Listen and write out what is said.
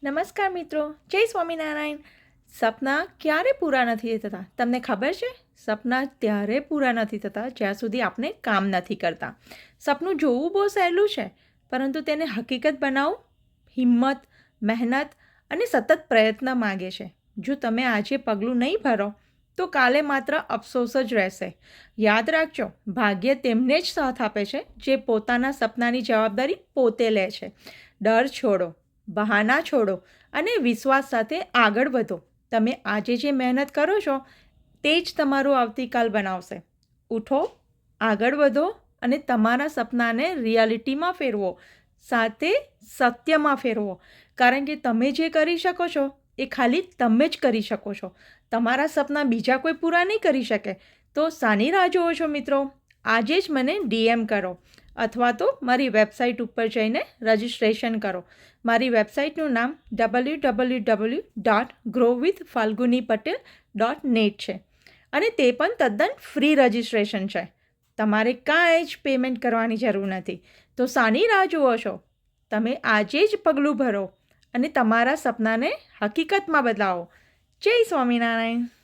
નમસ્કાર મિત્રો, જય સ્વામિનારાયણ. સપના ક્યારે પૂરા નથી થતા? તમને ખબર છે? સપના ત્યારે પૂરા નથી થતા જ્યાં સુધી આપણે કામ નથી કરતા. સપનું જોવું બહુ સહેલું છે, પરંતુ તેને હકીકત બનાવવું હિંમત, મહેનત અને સતત પ્રયત્ન માગે છે. જો તમે આજે પગલું નહીં ભરો તો કાલે માત્ર અફસોસ જ રહેશે. યાદ રાખજો, ભાગ્ય તેમને જ સાથ આપે છે જે પોતાના સપનાની જવાબદારી પોતે લે છે. ડર છોડો, બહાના છોડો અને વિશ્વાસ સાથે આગળ વધો. તમે આજે જે મહેનત કરો છો તે જ તમારું આવતીકાલ બનાવશે. ઉઠો, આગળ વધો અને તમારા સપનાને રિયાલિટીમાં ફેરવો, સાથે સત્યમાં ફેરવો. કારણ કે તમે જે કરી શકો છો એ ખાલી તમે જ કરી શકો છો. તમારા સપના બીજા કોઈ પૂરા નહીં કરી શકે. તો શાની રાહ જુઓ છો મિત્રો? આજે જ મને DM કરો અથવા તો મારી વેબસાઇટ ઉપર જઈને રજિસ્ટ્રેશન કરો. મારી વેબસાઇટનું નામ www.growwithfalgunipatel.net છે અને તે પણ તદ્દન ફ્રી રજિસ્ટ્રેશન છે. તમારે કાંઈ જ પેમેન્ટ કરવાની જરૂર નથી. તો શાની રાહ જુઓ છો? તમે આજે જ પગલું ભરો અને તમારા સપનાને હકીકતમાં બદલાવો. જય સ્વામિનારાયણ.